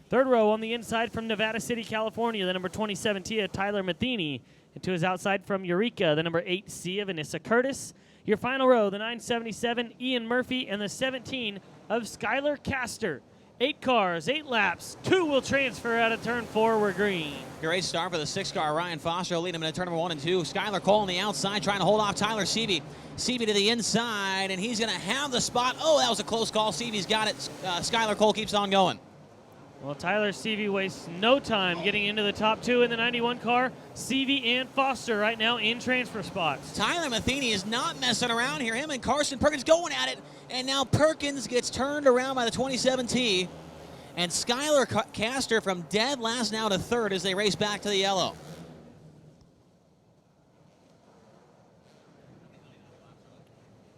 Third row on the inside from Nevada City, California, the number 27 Tia Tyler Matheny. And to his outside from Eureka, the number 8 Sia Vanessa Curtis. Your final row, the 977 Ian Murphy and the 17 of Skylar Castor. 8 cars, 8 laps, 2 will transfer out of turn 4. We're green. Great start for the 6-car. Ryan Foster will lead him into turn number 1 and 2. Skylar Cole on the outside trying to hold off Tyler Seavey. Seavey to the inside, and he's going to have the spot. Oh, that was a close call. Seavey's got it. Skylar Cole keeps on going. Well, Tyler Seavey wastes no time getting into the top 2 in the 91 car. Seavey and Foster right now in transfer spots. Tyler Matheny is not messing around here. Him and Carson Perkins going at it. And now Perkins gets turned around by the 27T. And Skylar Castor from dead last now to third as they race back to the yellow.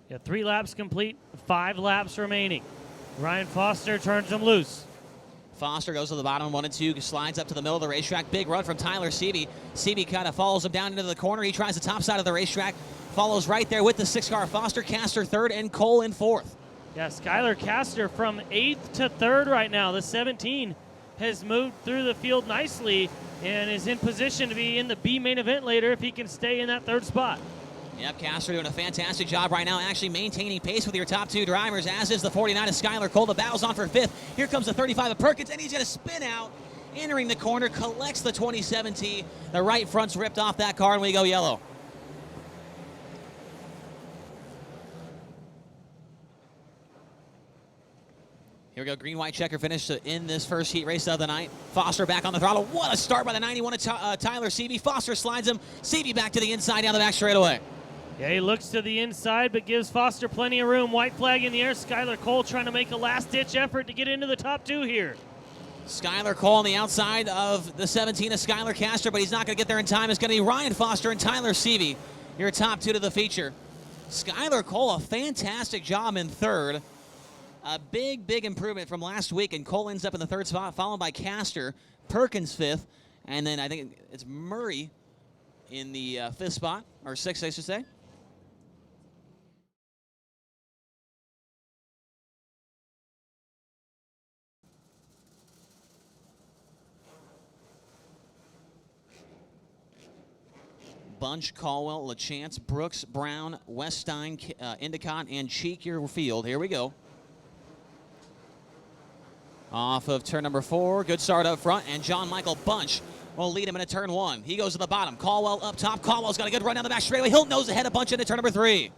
Yeah, 3 laps complete, 5 laps remaining. Ryan Foster turns them loose. Foster goes to the bottom, 1 and 2, slides up to the middle of the racetrack. Big run from Tyler Seavey. Seavey kind of follows him down into the corner. He tries the top side of the racetrack, follows right there with the 6-car. Foster, Castor third, and Cole in fourth. Yeah, Skylar Castor from 8th to 3rd right now. The 17 has moved through the field nicely and is in position to be in the B main event later if he can stay in that 3rd spot. Yep, Castor doing a fantastic job right now, actually maintaining pace with your top 2 drivers, as is the 49 of Skylar Cole. The battle's on for 5th. Here comes the 35 of Perkins, and he's going to spin out, entering the corner, collects the 27T. The right front's ripped off that car, and we go yellow. Here we go, green-white checker finish in this first heat race of the night. Foster back on the throttle. What a start by the 91 of Tyler Seavey. Foster slides him. Seavey back to the inside, down the back straightaway. Yeah, he looks to the inside, but gives Foster plenty of room. White flag in the air. Skylar Cole trying to make a last-ditch effort to get into the top 2 here. Skylar Cole on the outside of the 17 of Skylar Castor, but he's not going to get there in time. It's going to be Ryan Foster and Tyler Seavey, your top 2 to the feature. Skylar Cole, a fantastic job in 3rd. A big, big improvement from last week, and Cole ends up in the 3rd spot, followed by Castor, Perkins 5th, and then I think it's Murray in the 5th spot, or 6th, I should say. Bunch, Caldwell, LaChance, Brooks, Brown, Weststein, Endicott, and Cheek your field. Here we go. Off of turn number 4. Good start up front, and John Michael Bunch will lead him into turn 1. He goes to the bottom. Caldwell up top. Caldwell's got a good run down the back straightaway. He'll nose ahead of Bunch into turn number 3.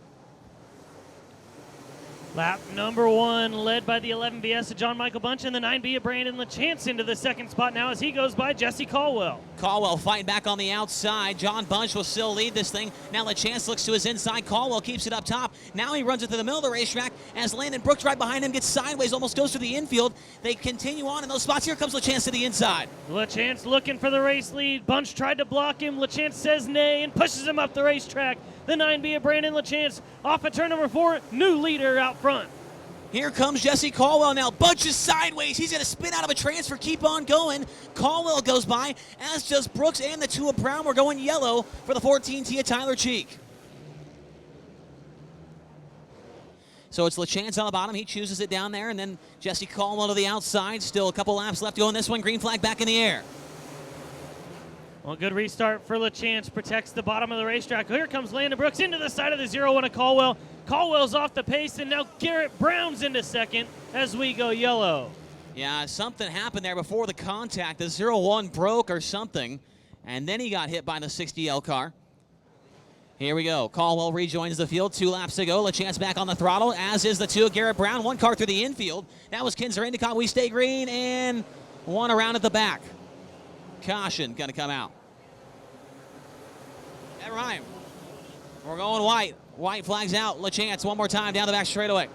Lap number 1 led by the 11 BS of John Michael Bunch and the 9B of Brandon LaChance into the 2nd spot now as he goes by Jesse Caldwell. Caldwell fighting back on the outside. John Bunch will still lead this thing. Now LaChance looks to his inside. Caldwell keeps it up top. Now he runs it to the middle of the racetrack as Landon Brooks right behind him gets sideways, almost goes to the infield. They continue on in those spots. Here comes LaChance to the inside. LaChance looking for the race lead. Bunch tried to block him. LaChance says nay and pushes him up the racetrack. The 9B of Brandon LaChance off of turn number 4. New leader out front. Here comes Jesse Caldwell now. Bunch is sideways. He's going to spin out of a transfer. Keep on going. Caldwell goes by, as does Brooks and the 2 of Brown. We're going yellow for the 14 Tia Tyler Cheek. So it's LaChance on the bottom. He chooses it down there, and then Jesse Caldwell to the outside. Still a couple laps left to go in this one. Green flag back in the air. Well, good restart for LaChance. Protects the bottom of the racetrack. Here comes Landon Brooks into the side of the 0-1 of Caldwell. Caldwell's off the pace, and now Garrett Brown's into 2nd as we go yellow. Yeah, something happened there before the contact. The 0-1 broke or something, and then he got hit by the 60L car. Here we go. Caldwell rejoins the field. 2 laps to go. LaChance back on the throttle, as is the 2 of Garrett Brown. 1 car through the infield. That was Kinzer Endicott. We stay green, and 1 around at the back. Caution going to come out. Never mind. We're going white. White flags out. LaChance one more time down the back straightaway.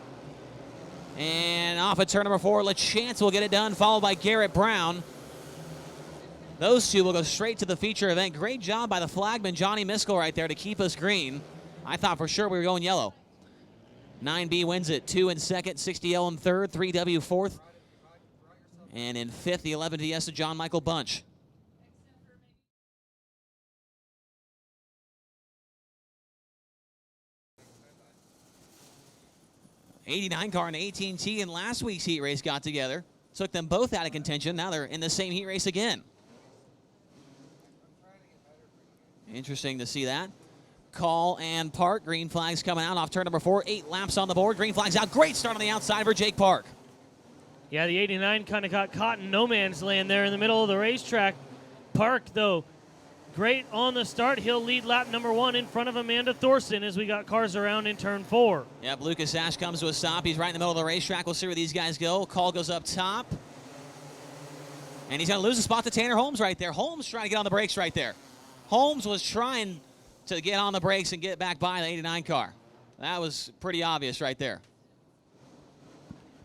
And off at turn number 4, LaChance will get it done, followed by Garrett Brown. Those 2 will go straight to the feature event. Great job by the flagman, Johnny Miskell, right there to keep us green. I thought for sure we were going yellow. 9B wins it. 2 in 2nd, 60L in 3rd, 3W 4th. And in 5th, the 11 DS of John Michael Bunch. '89 car and 18T in last week's heat race got together. Took them both out of contention. Now they're in the same heat race again. Interesting to see that. Call and Park. Green flags coming out off turn number 4. 8 laps on the board. Green flags out. Great start on the outside for Jake Park. Yeah, the 89 kind of got caught in no man's land there in the middle of the racetrack. Park, though, great on the start. He'll lead lap number 1 in front of Amanda Thorson as we got cars around in turn 4. Yep, Lucas Ash comes to a stop. He's right in the middle of the racetrack. We'll see where these guys go. Call goes up top. And he's going to lose a spot to Tanner Holmes right there. Holmes trying to get on the brakes right there. Holmes was trying to get on the brakes and get back by the 89 car. That was pretty obvious right there.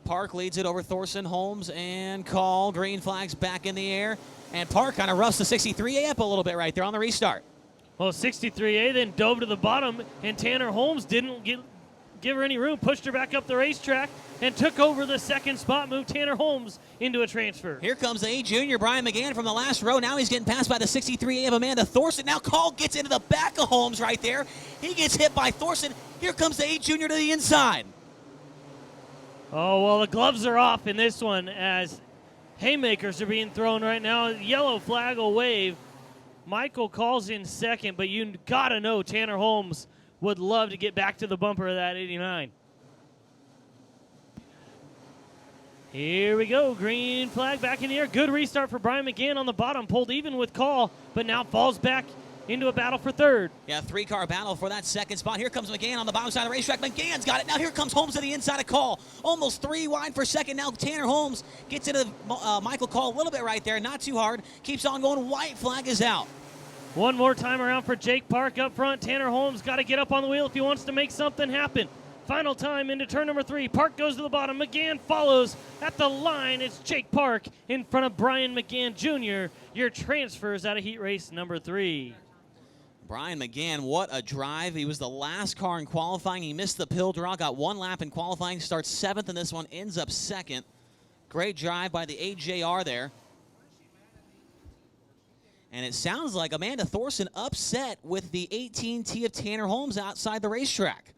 Park leads it over Thorson, Holmes, and Call. Green flags back in the air. And Park kind of roughs the 63A up a little bit right there on the restart. Well, 63A then dove to the bottom, and Tanner Holmes didn't give her any room, pushed her back up the racetrack, and took over the second spot, moved Tanner Holmes into a transfer. Here comes the A junior, Brian McGann, from the last row. Now he's getting passed by the 63A of Amanda Thorson. Now Call gets into the back of Holmes right there. He gets hit by Thorson. Here comes the A junior to the inside. Oh, well, the gloves are off in this one as haymakers are being thrown right now. Yellow flag will wave. Michael Call's in second, but you got to know Tanner Holmes would love to get back to the bumper of that 89. Here we go. Green flag back in the air. Good restart for Brian McGann on the bottom. Pulled even with Call, but now falls back into a battle for third. Yeah, 3-car battle for that second spot. Here comes McGann on the bottom side of the racetrack. McGann's got it. Now here comes Holmes to the inside of Call. Almost 3 wide for second. Now Tanner Holmes gets into Michael Call a little bit right there. Not too hard. Keeps on going. White flag is out. One more time around for Jake Park up front. Tanner Holmes got to get up on the wheel if he wants to make something happen. Final time into turn number 3. Park goes to the bottom. McGann follows at the line. It's Jake Park in front of Brian McGann Jr. Your transfers out of heat race number 3. Brian McGann, what a drive. He was the last car in qualifying. He missed the pill draw, got 1 lap in qualifying, starts 7th in this one, ends up 2nd. Great drive by the AJR there. And it sounds like Amanda Thorson upset with the 18T of Tanner Holmes outside the racetrack.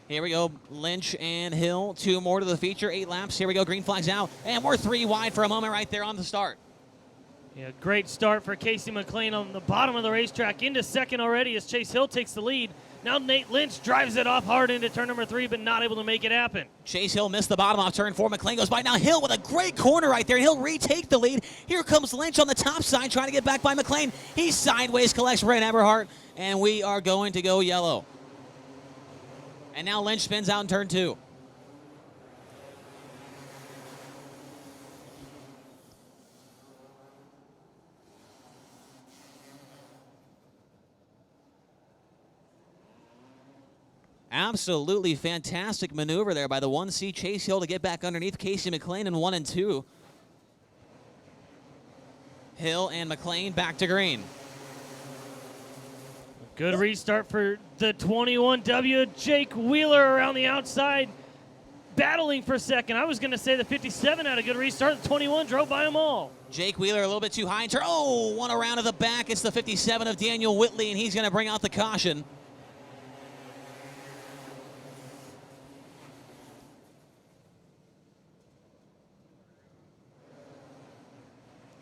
Here we go, Lynch and Hill, 2 more to the feature, 8 laps. Here we go, green flags out, and we're 3 wide for a moment right there on the start. Yeah, great start for Casey McLean on the bottom of the racetrack. Into second already as Chase Hill takes the lead. Now Nate Lynch drives it off hard into turn number 3, but not able to make it happen. Chase Hill missed the bottom off turn 4. McLean goes by. Now Hill with a great corner right there. He'll retake the lead. Here comes Lynch on the top side trying to get back by McLean. He sideways collects Brent Everhart, and we are going to go yellow. And now Lynch spins out in turn 2. Absolutely fantastic maneuver there by the 1C Chase Hill to get back underneath Casey McLean in 1 and 2. Hill and McLean back to green. Good restart for the 21W. Jake Wheeler around the outside, battling for second. I was going to say the 57 had a good restart. The 21 drove by them all. Jake Wheeler a little bit too high in turn. Oh, one around to the back. It's the 57 of Daniel Whitley, and he's going to bring out the caution.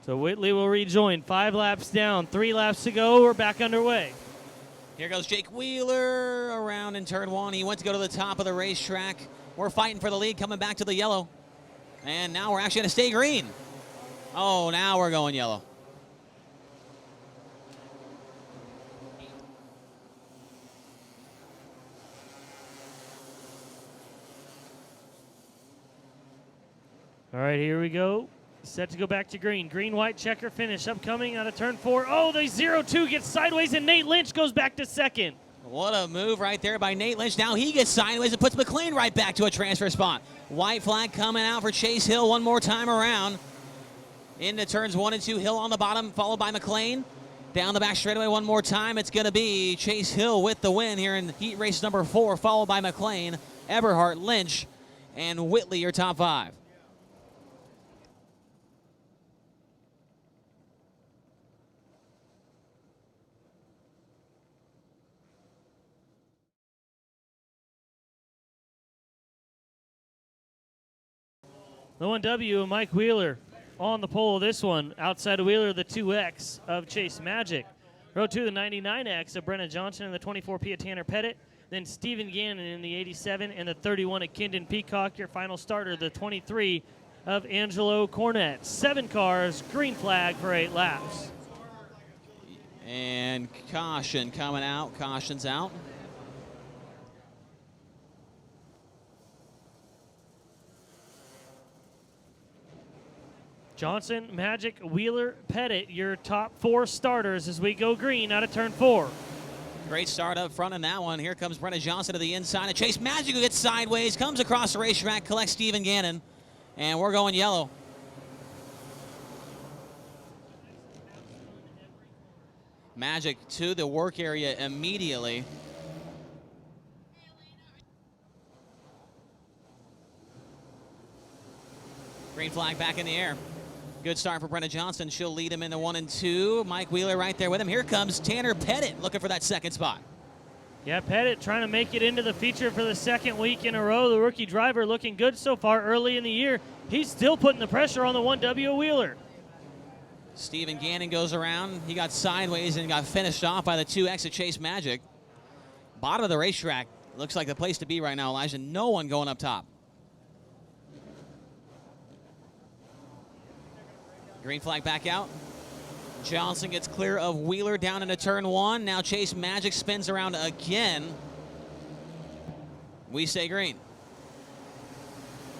So Whitley will rejoin. 5 laps down, 3 laps to go. We're back underway. Here goes Jake Wheeler around in turn 1. He went to go to the top of the racetrack. We're fighting for the lead, coming back to the yellow. And now we're actually going to stay green. Oh, now we're going yellow. All right, here we go. Set to go back to green. Green-white checker finish upcoming out of turn 4. Oh, the 0-2 gets sideways, and Nate Lynch goes back to second. What a move right there by Nate Lynch. Now he gets sideways and puts McLean right back to a transfer spot. White flag coming out for Chase Hill one more time around. Into turns 1 and 2. Hill on the bottom, followed by McLean. Down the back straightaway one more time. It's going to be Chase Hill with the win here in heat race number 4, followed by McLean, Everhart, Lynch, and Whitley, your top 5. The 1W, Mike Wheeler on the pole of this one. Outside of Wheeler, the 2X of Chase Magic. Row 2, the 99X of Brenna Johnson and the 24P of Tanner Pettit. Then Stephen Gannon in the 87 and the 31 of Kendon Peacock. Your final starter, the 23 of Angelo Cornett. 7 cars, green flag for 8 laps. And caution coming out. Caution's out. Johnson, Magic, Wheeler, Pettit, your top 4 starters as we go green out of turn 4. Great start up front in that one. Here comes Brenna Johnson to the inside. And Chase Magic, who gets sideways, comes across the racetrack, collects Stephen Gannon, and we're going yellow. Magic to the work area immediately. Green flag back in the air. Good start for Brenna Johnson. She'll lead him into 1 and 2. Mike Wheeler right there with him. Here comes Tanner Pettit looking for that second spot. Yeah, Pettit trying to make it into the feature for the second week in a row. The rookie driver looking good so far early in the year. He's still putting the pressure on the 1W Wheeler. Stephen Gannon goes around. He got sideways and got finished off by the 2X of Chase Magic. Bottom of the racetrack. Looks like the place to be right now, Elijah. No one going up top. Green flag back out. Johnson gets clear of Wheeler down into turn 1. Now Chase Magic spins around again. We say green.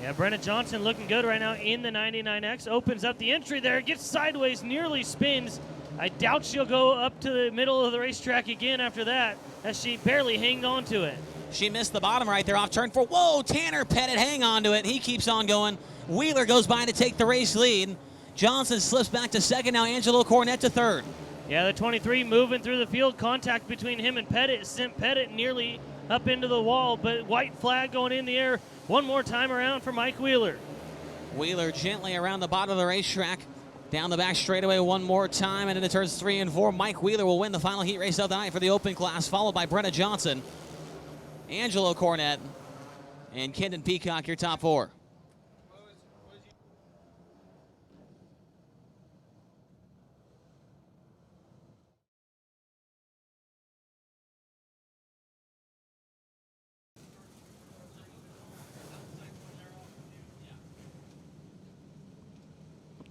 Yeah, Brenna Johnson looking good right now in the 99X. Opens up the entry there, gets sideways, nearly spins. I doubt she'll go up to the middle of the racetrack again after that, as she barely hanged on to it. She missed the bottom right there off turn 4. Whoa, Tanner Pettit, hang on to it. He keeps on going. Wheeler goes by to take the race lead. Johnson slips back to second. Now Angelo Cornett to third. Yeah, the 23 moving through the field. Contact between him and Pettit sent Pettit nearly up into the wall, but white flag going in the air one more time around for Mike Wheeler. Wheeler gently around the bottom of the racetrack. Down the back straightaway one more time, and into turns 3 and 4. Mike Wheeler will win the final heat race of the night for the open class, followed by Brenna Johnson, Angelo Cornett, and Kendon Peacock, your top 4.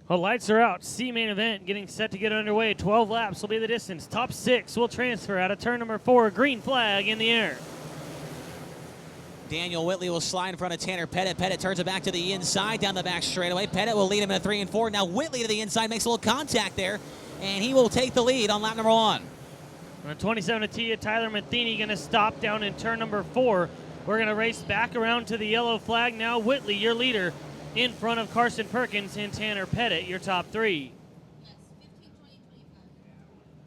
Well, lights are out. C main event getting set to get underway. 12 laps will be the distance. Top 6 will transfer out of turn number 4. Green flag in the air. Daniel Whitley will slide in front of Tanner Pettit. Pettit turns it back to the inside, down the back straightaway. Pettit will lead him in 3 and 4. Now Whitley to the inside, makes a little contact there, and he will take the lead on lap number 1. On 27 Tia, Tyler Matheny going to stop down in turn number 4. We're going to race back around to the yellow flag now. Whitley, your leader, in front of Carson Perkins and Tanner Pettit, your top 3.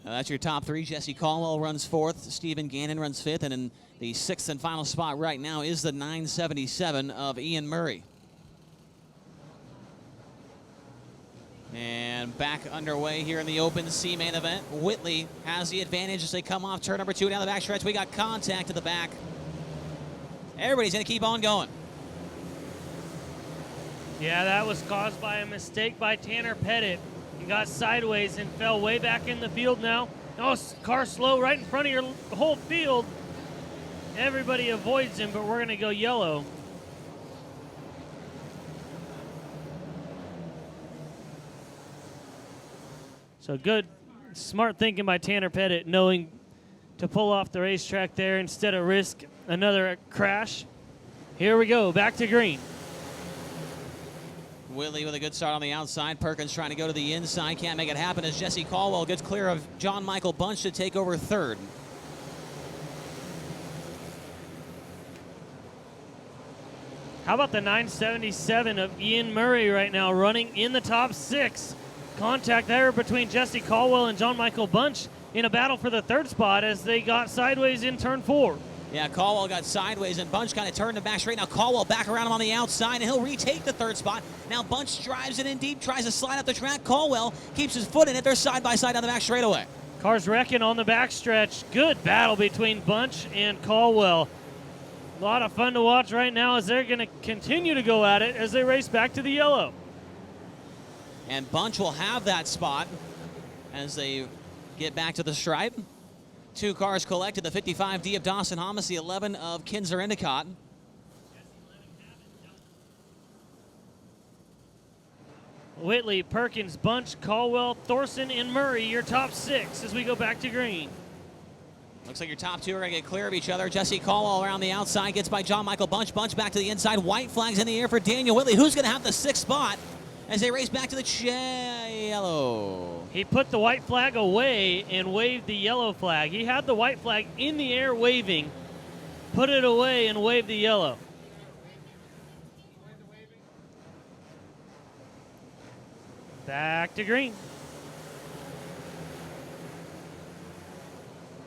That's your top 3. Jesse Caldwell runs 4th. Stephen Gannon runs 5th. And in the 6th and final spot right now is the 977 of Ian Murray. And back underway here in the Open C main event. Whitley has the advantage as they come off turn number 2 down the back stretch. We got contact at the back. Everybody's going to keep on going. Yeah, that was caused by a mistake by Tanner Pettit. He got sideways and fell way back in the field now. Oh, car slow right in front of your whole field. Everybody avoids him, but we're going to go yellow. So good, smart thinking by Tanner Pettit, knowing to pull off the racetrack there instead of risk another crash. Here we go, back to green. Whitley with a good start on the outside. Perkins trying to go to the inside. Can't make it happen as Jesse Caldwell gets clear of John Michael Bunch to take over 3rd. How about the 977 of Ian Murray right now running in the top 6? Contact there between Jesse Caldwell and John Michael Bunch in a battle for the 3rd spot as they got sideways in turn 4. Yeah, Caldwell got sideways, and Bunch kind of turned him back straight. Now Caldwell back around him on the outside, and he'll retake the third spot. Now Bunch drives it in deep, tries to slide up the track. Caldwell keeps his foot in it. They're side by side down the back straightaway. Cars wrecking on the backstretch. Good battle between Bunch and Caldwell. A lot of fun to watch right now as they're going to continue to go at it as they race back to the yellow. And Bunch will have that spot as they get back to the stripe. 2 cars collected, the 55D of Dawson Hamas, the 11 of Kinzer Endicott. Whitley, Perkins, Bunch, Caldwell, Thorson, and Murray, your top 6 as we go back to green. Looks like your top 2 are going to get clear of each other. Jesse Caldwell around the outside, gets by John Michael Bunch. Bunch back to the inside. White flags in the air for Daniel Whitley. Who's going to have the 6th spot as they race back to the yellow? He put the white flag away and waved the yellow flag. He had the white flag in the air waving, put it away and waved the yellow. Back to green.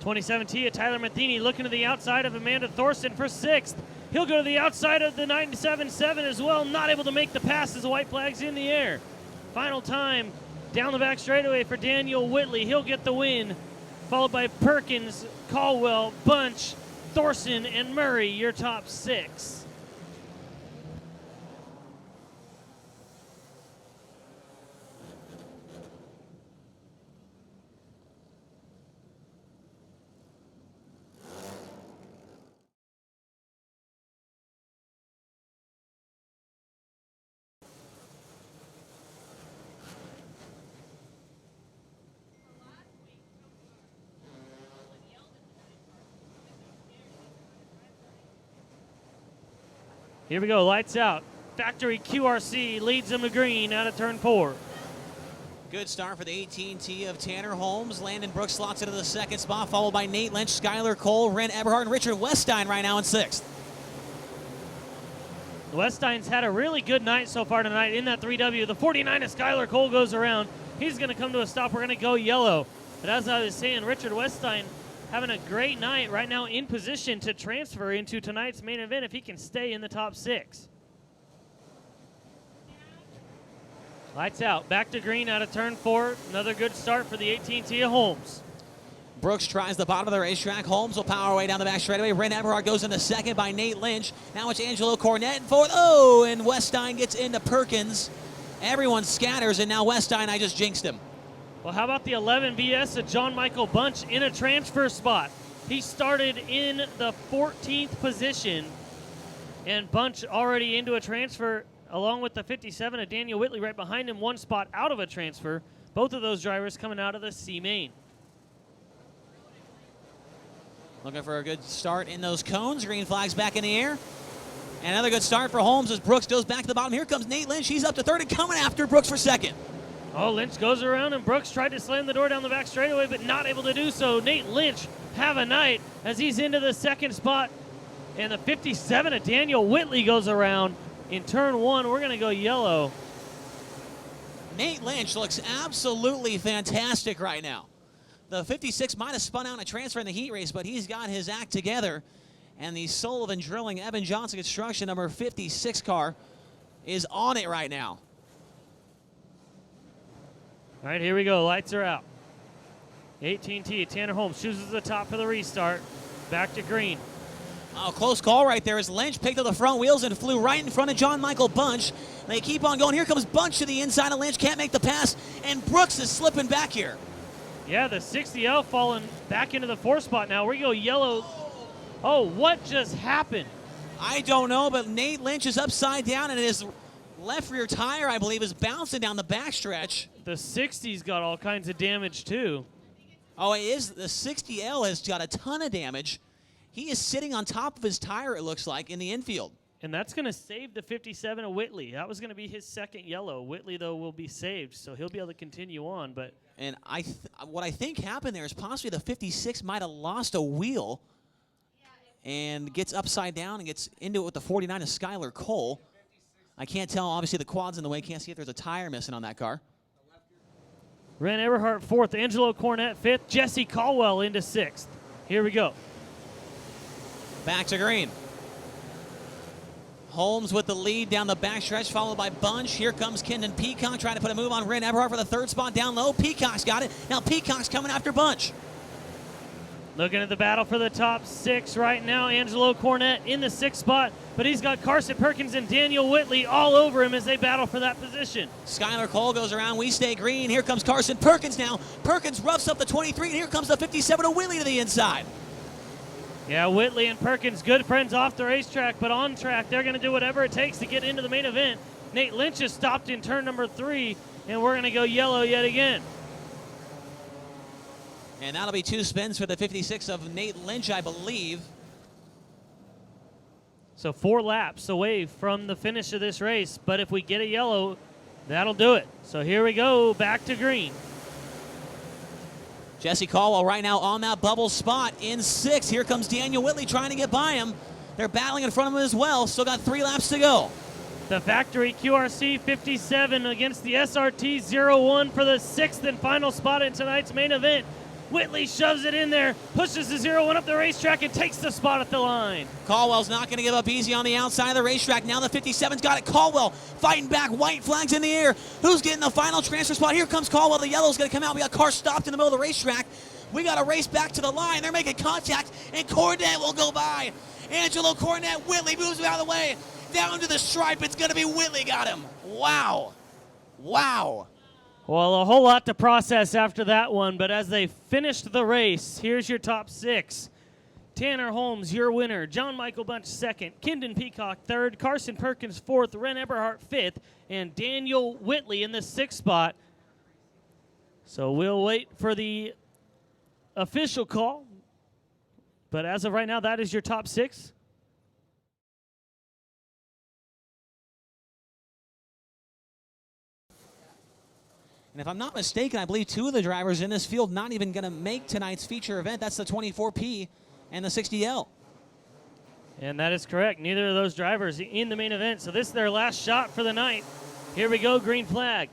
2017, Tyler Matheny looking to the outside of Amanda Thorson for 6th. He'll go to the outside of the 97.7 as well, not able to make the pass as the white flag's in the air. Final time down the back straightaway for Daniel Whitley. He'll get the win, followed by Perkins, Caldwell, Bunch, Thorson, and Murray, your top 6. Here we go, lights out. Factory QRC leads them to green out of turn 4. Good start for the 18T of Tanner Holmes. Landon Brooks slots into the 2nd spot, followed by Nate Lynch, Skylar Cole, Ren Eberhardt, and Richard Weststein right now in 6th. Weststein's had a really good night so far tonight in that 3W. The 49 of Skylar Cole goes around. He's going to come to a stop. We're going to go yellow. But as I was saying, Richard Weststein having a great night right now, in position to transfer into tonight's main event if he can stay in the top 6. Lights out. Back to green out of turn 4. Another good start for the 18T of Holmes. Brooks tries the bottom of the racetrack. Holmes will power away down the back straightaway. Ren Eberhardt goes into 2nd by Nate Lynch. Now it's Angelo Cornett in 4th. Oh, and Weststein gets into Perkins. Everyone scatters, and now Weststein, I just jinxed him. Well, how about the 11 VS of John Michael Bunch in a transfer spot? He started in the 14th position, and Bunch already into a transfer, along with the 57 of Daniel Whitley right behind him, 1 spot out of a transfer. Both of those drivers coming out of the C main. Looking for a good start in those cones. Green flags back in the air. And another good start for Holmes as Brooks goes back to the bottom. Here comes Nate Lynch. He's up to 3rd and coming after Brooks for 2nd. Oh, Lynch goes around, and Brooks tried to slam the door down the back straightaway, but not able to do so. Nate Lynch have a night as he's into the 2nd spot. And the 57 of Daniel Whitley goes around in turn 1. We're going to go yellow. Nate Lynch looks absolutely fantastic right now. The 56 might have spun out a transfer in the heat race, but he's got his act together. And the Sullivan Drilling Evan Johnson Construction number 56 car is on it right now. All right, here we go. Lights are out. 18T, Tanner Holmes chooses the top for the restart. Back to green. Oh, close call right there as Lynch picked up the front wheels and flew right in front of John Michael Bunch. They keep on going. Here comes Bunch to the inside of Lynch. Can't make the pass, and Brooks is slipping back here. Yeah, the 60L falling back into the 4th spot now. We go yellow. Oh, what just happened? I don't know, but Nate Lynch is upside down, and his left rear tire, I believe, is bouncing down the backstretch. The 60's got all kinds of damage, too. Oh, it is. The 60L has got a ton of damage. He is sitting on top of his tire, it looks like, in the infield. And that's going to save the 57 of Whitley. That was going to be his 2nd yellow. Whitley, though, will be saved, so he'll be able to continue on. But And what I think happened there is possibly the 56 might have lost a wheel and gets upside down and gets into it with the 49 of Skylar Cole. I can't tell. Obviously, the quad's in the way. Can't see if there's a tire missing on that car. Ren Eberhardt 4th, Angelo Cornett 5th, Jesse Caldwell into 6th. Here we go. Back to green. Holmes with the lead down the backstretch, followed by Bunch. Here comes Kendon Peacock trying to put a move on Ren Eberhardt for the third spot down low. Peacock's got it. Now Peacock's coming after Bunch. Looking at the battle for the top 6 right now. Angelo Cornett in the 6th spot, but he's got Carson Perkins and Daniel Whitley all over him as they battle for that position. Skylar Cole goes around. We stay green. Here comes Carson Perkins now. Perkins roughs up the 23, and here comes the 57 of Whitley to the inside. Yeah, Whitley and Perkins, good friends off the racetrack, but on track, they're going to do whatever it takes to get into the main event. Nate Lynch is stopped in turn number 3, and we're going to go yellow yet again. And that'll be 2 spins for the 56 of Nate Lynch, I believe. So 4 laps away from the finish of this race, but if we get a yellow, that'll do it. So here we go, back to green. Jesse Caldwell right now on that bubble spot in 6th. Here comes Daniel Whitley trying to get by him. They're battling in front of him as well. Still got 3 laps to go. The factory QRC 57 against the SRT 01 for the 6th and final spot in tonight's main event. Whitley shoves it in there, pushes the 01 up the racetrack, and takes the spot at the line. Caldwell's not going to give up easy on the outside of the racetrack. Now the 57's got it. Caldwell fighting back. White flags in the air. Who's getting the final transfer spot? Here comes Caldwell. The yellow's going to come out. We got car stopped in the middle of the racetrack. We got to race back to the line. They're making contact, and Cornett will go by. Angelo Cornett. Whitley moves him out of the way. Down to the stripe. It's going to be Whitley got him. Wow. Wow. Well, a whole lot to process after that one, but as they finished the race, here's your top 6. Tanner Holmes, your winner. John Michael Bunch, 2nd. Kendon Peacock, 3rd. Carson Perkins, 4th. Ren Eberhardt, 5th. And Daniel Whitley in the 6th spot. So we'll wait for the official call. But as of right now, that is your top 6. And if I'm not mistaken, I believe 2 of the drivers in this field not even going to make tonight's feature event. That's the 24P and the 60L. And that is correct. Neither of those drivers in the main event. So this is their last shot for the night. Here we go, green flag.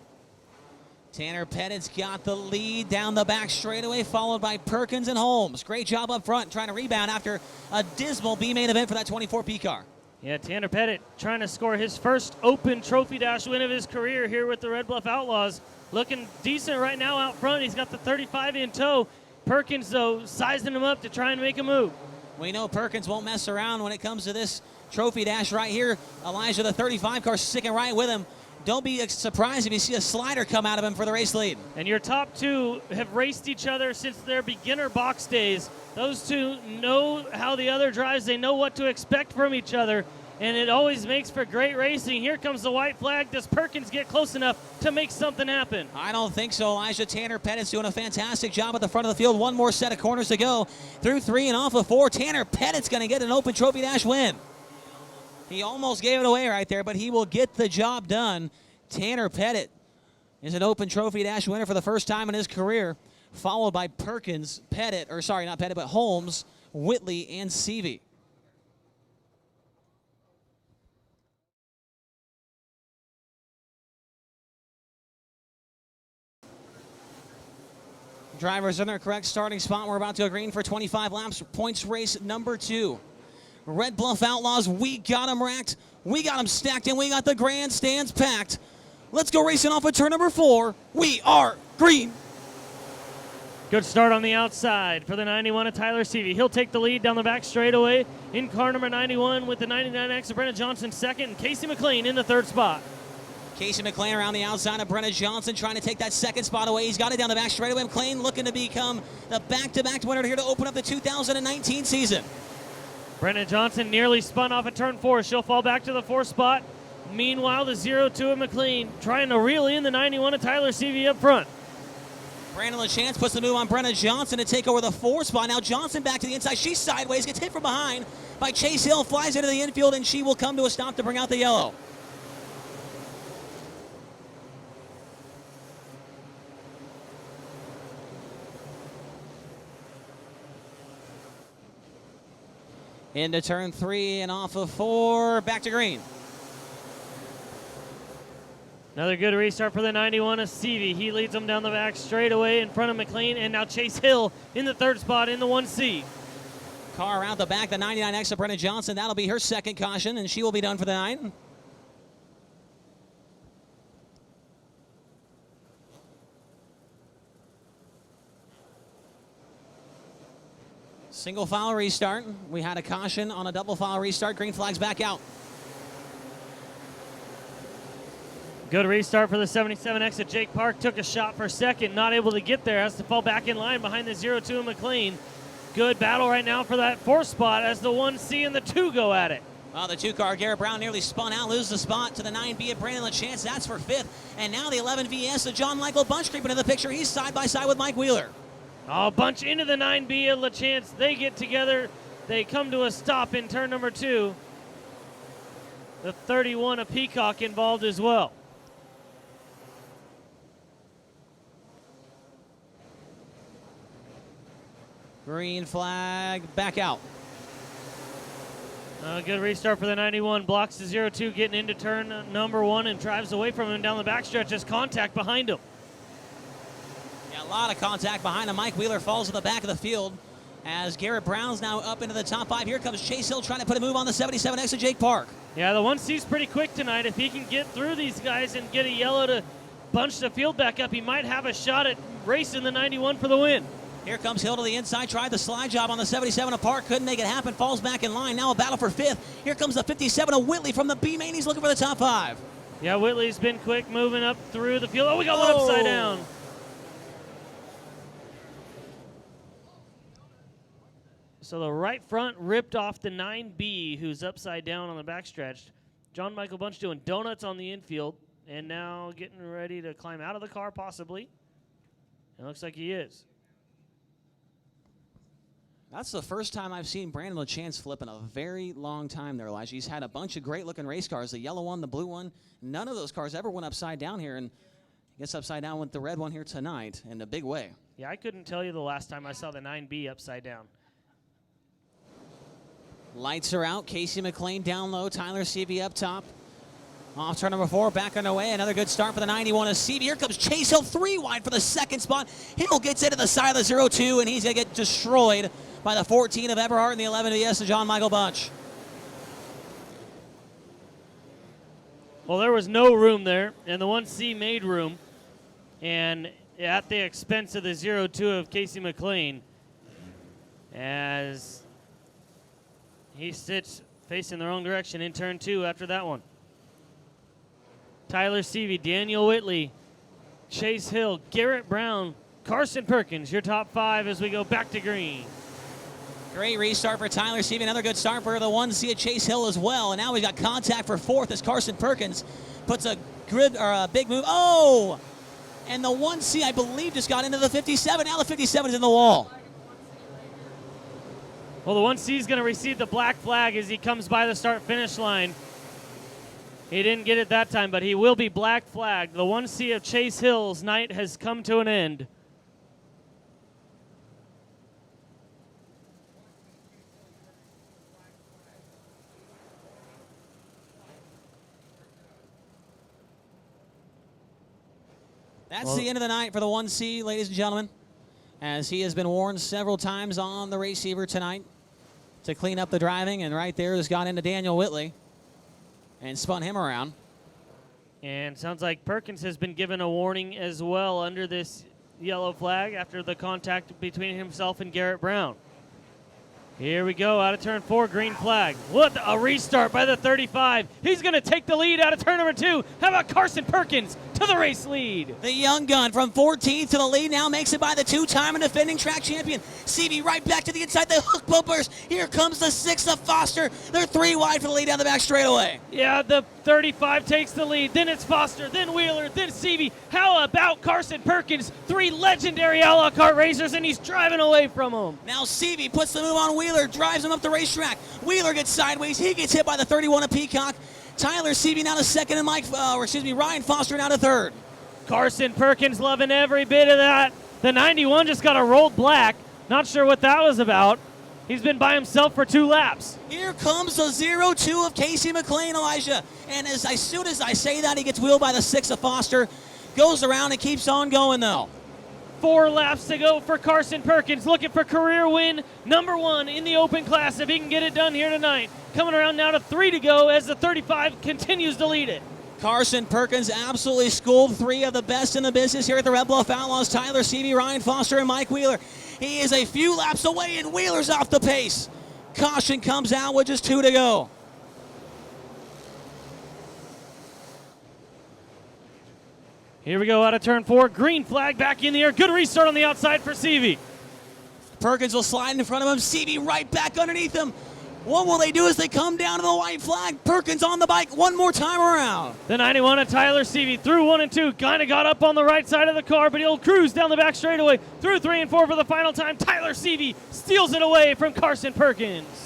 Tanner Pettit's got the lead down the back straightaway, followed by Perkins and Holmes. Great job up front, trying to rebound after a dismal B-main event for that 24P car. Yeah, Tanner Pettit trying to score his first Open Trophy Dash win of his career here with the Red Bluff Outlaws. Looking decent right now out front. He's got the 35 in tow. Perkins, though, sizing him up to try and make a move. We know Perkins won't mess around when it comes to this Trophy Dash right here. Elijah, the 35 car, sticking right with him. Don't be surprised if you see a slider come out of him for the race lead. And your top 2 have raced each other since their beginner box days. Those 2 know how the other drives. They know what to expect from each other. And it always makes for great racing. Here comes the white flag. Does Perkins get close enough to make something happen? I don't think so, Elijah. Tanner Pettit's doing a fantastic job at the front of the field. One more set of corners to go. Through 3 and off of 4. Tanner Pettit's going to get an Open Trophy Dash win. He almost gave it away right there, but he will get the job done. Tanner Pettit is an Open Trophy Dash winner for the first time in his career, followed by Perkins, Pettit, or sorry, not Pettit, but Holmes, Whitley, and Seavey. Drivers in their correct starting spot. We're about to go green for 25 laps. Points race number 2. Red Bluff Outlaws, we got them racked. We got them stacked, and we got the grandstands packed. Let's go racing off of turn number 4. We are green. Good start on the outside for the 91 of Tyler Seavey. He'll take the lead down the back straightaway in car number 91 with the 99X of Brenna Johnson, 2nd, and Casey McLean in the 3rd spot. Casey McLean around the outside of Brenna Johnson, trying to take that 2nd spot away. He's got it down the back straightaway. McLean looking to become the back-to-back winner here to open up the 2019 season. Brenna Johnson nearly spun off at turn 4. She'll fall back to the 4th spot. Meanwhile, the 02 of McLean trying to reel in the 91 of Tyler Seavey up front. Brandon LaChance puts the move on Brenna Johnson to take over the 4th spot. Now Johnson back to the inside. She's sideways, gets hit from behind by Chase Hill, flies into the infield, and she will come to a stop to bring out the yellow. Into turn 3 and off of 4, back to green. Another good restart for the 91 of Seavey. He leads them down the back straightaway in front of McLean, and now Chase Hill in the 3rd spot in the 1C. Car around the back, the 99X of Brenna Johnson. That'll be her second caution, and she will be done for the night. Single file restart. We had a caution on a double file restart. Green flag's back out. Good restart for the 77X at Jake Park. Took a shot for second, not able to get there. Has to fall back in line behind the 02 of McLean. Good battle right now for that fourth spot as the 1C and the 2 go at it. Well, the 2 car, Garrett Brown, nearly spun out, loses the spot to the 9B of Brandon LaChance. That's for 5th. And now the 11VS of John Michael Bunch creeping into the picture. He's side by side with Mike Wheeler. Oh, Bunch into the 9B of LaChance. They get together. They come to a stop in turn number 2. The 31 of Peacock involved as well. Green flag back out. Good restart for the 91. Blocks the 02 getting into turn number 1 and drives away from him down the backstretch. Just contact behind him. Yeah, a lot of contact behind him. Mike Wheeler falls to the back of the field as Garrett Brown's now up into the top 5. Here comes Chase Hill trying to put a move on the 77X of Jake Park. Yeah, the 1C's pretty quick tonight. If he can get through these guys and get a yellow to bunch the field back up, he might have a shot at racing the 91 for the win. Here comes Hill to the inside, tried the slide job on the 77 of Park, couldn't make it happen, falls back in line. Now a battle for 5th. Here comes the 57 of Whitley from the B main. He's looking for the top 5. Yeah, Whitley's been quick moving up through the field. Oh, we got one upside down. So the right front ripped off the 9B, who's upside down on the backstretch. John Michael Bunch doing donuts on the infield and now getting ready to climb out of the car possibly. It looks like he is. That's the first time I've seen Brandon LaChance flip in a very long time there, Elijah. He's had a bunch of great-looking race cars, the yellow one, the blue one. None of those cars ever went upside down here, and he gets upside down with the red one here tonight in a big way. Yeah, I couldn't tell you the last time I saw the 9B upside down. Lights are out. Casey McLean down low. Tyler Seavey up top. Off turn number 4, back underway. Another good start for the 91 of Seavey. Here comes Chase Hill, 3 wide for the second spot. Hill gets into the side of the 02, and he's going to get destroyed by the 14 of Everhart and the 11 VS of John Michael Bunch. Well, there was no room there, and the 1C made room. And at the expense of the 02 of Casey McLean, as he sits facing the wrong direction in turn 2 after that one. Tyler Seavey, Daniel Whitley, Chase Hill, Garrett Brown, Carson Perkins, your top 5 as we go back to green. Great restart for Tyler Seavey. Another good start for the 1C at Chase Hill as well. And now we've got contact for 4th as Carson Perkins puts a big move. Oh! And the 1C, I believe, just got into the 57. Now the 57 is in the wall. Well, the 1C is going to receive the black flag as he comes by the start-finish line. He didn't get it that time, but he will be black flagged. The 1C of Chase Hill's night has come to an end. That's the end of the night for the 1C, ladies and gentlemen, as he has been warned several times on the receiver tonight to clean up the driving, and right there has gone into Daniel Whitley and spun him around. And sounds like Perkins has been given a warning as well under this yellow flag after the contact between himself and Garrett Brown. Here we go, out of turn 4, green flag. What a restart by the 35. He's going to take the lead out of turn number 2. How about Carson Perkins to the race lead? The young gun from 14th to the lead now makes it by the 2-time and defending track champion. Seavey right back to the inside, the hook bumpers. Here comes the 6th of Foster. They're 3 wide for the lead down the back straightaway. Yeah, the 35 takes the lead. Then it's Foster, then Wheeler, then Seavey. How about Carson Perkins? 3 legendary a la carte racers, and he's driving away from them. Now Seavey puts the move on Wheeler, drives him up the racetrack. Wheeler gets sideways. He gets hit by the 31 of Peacock. Tyler Seavey now to second, and Ryan Foster now to third. Carson Perkins loving every bit of that. The 91 just got a rolled black. Not sure what that was about. He's been by himself for 2 laps. Here comes the 02 of Casey McLean, Elijah. And as soon as I say that, he gets wheeled by the 6 of Foster. Goes around and keeps on going, though. 4 laps to go for Carson Perkins, looking for career win number 1 in the open class if he can get it done here tonight. Coming around now to 3 to go as the 35 continues to lead it. Carson Perkins absolutely schooled 3 of the best in the business here at the Red Bluff Outlaws. Tyler Seavey, Ryan Foster, and Mike Wheeler. He is a few laps away, and Wheeler's off the pace. Caution comes out with just 2 to go. Here we go out of turn 4. Green flag back in the air. Good restart on the outside for Seavey. Perkins will slide in front of him. Seavey right back underneath him. What will they do as they come down to the white flag? Perkins on the bike one more time around. The 91 of Tyler Seavey through 1 and 2. Kind of got up on the right side of the car, but he'll cruise down the back straightaway through 3 and 4 for the final time. Tyler Seavey steals it away from Carson Perkins.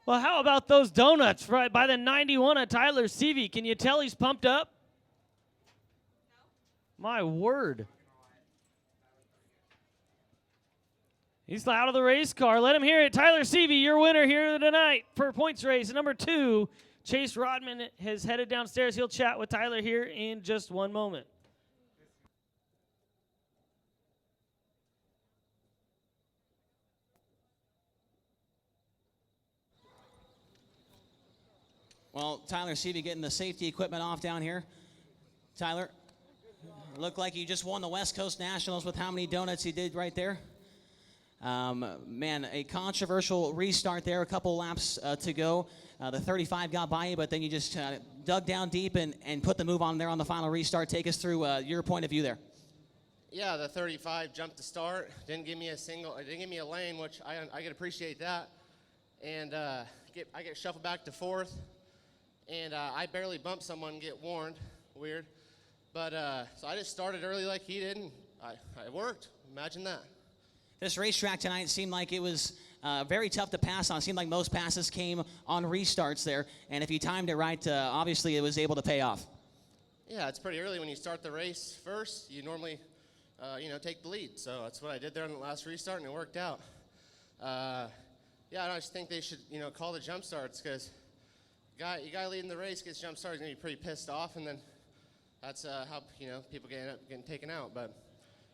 Well, how about those donuts right by the 91 of Tyler Seavey? Can you tell he's pumped up? No. My word. He's out of the race car. Let him hear it. Tyler Seavey, your winner here tonight for points race number 2. Chase Rodman has headed downstairs. He'll chat with Tyler here in just one moment. Well, Tyler Seavey getting the safety equipment off down here. Tyler, looked like you just won the West Coast Nationals with how many donuts he did right there. Man, a controversial restart there, a couple laps to go. The 35 got by you, but then you just dug down deep and put the move on there on the final restart. Take us through your point of view there. Yeah, the 35 jumped to start. Didn't give me a lane, which I can appreciate that. And I get shuffled back to 4th. And I barely bumped someone and get warned. Weird. But so I just started early like he did, and it worked. Imagine that. This racetrack tonight seemed like it was very tough to pass on. It seemed like most passes came on restarts there. And if you timed it right, obviously it was able to pay off. Yeah, it's pretty early. When you start the race first, you normally, take the lead. So that's what I did there on the last restart, and it worked out. I just think they should, call the jump starts because guy leading the race gets jump started, he's going to be pretty pissed off, and then that's how, people end up getting taken out. But,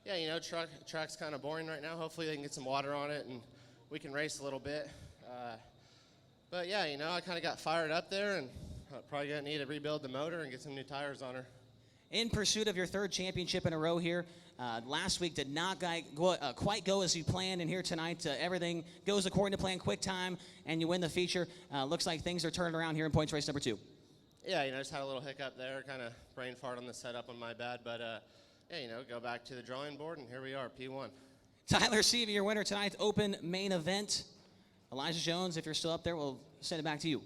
yeah, track's kind of boring right now. Hopefully they can get some water on it, and we can race a little bit. But, yeah, I kind of got fired up there, and I'm probably going to need to rebuild the motor and get some new tires on her. In pursuit of your 3rd championship in a row here. Last week did not quite go as you planned, and here tonight everything goes according to plan, quick time, and you win the feature. Looks like things are turning around here in points race number 2. Yeah, just had a little hiccup there, kind of brain fart on the setup on my bad, but go back to the drawing board, and here we are, P1. Tyler Seavey, your winner tonight's open main event. Elijah Jones, if you're still up there, we'll send it back to you.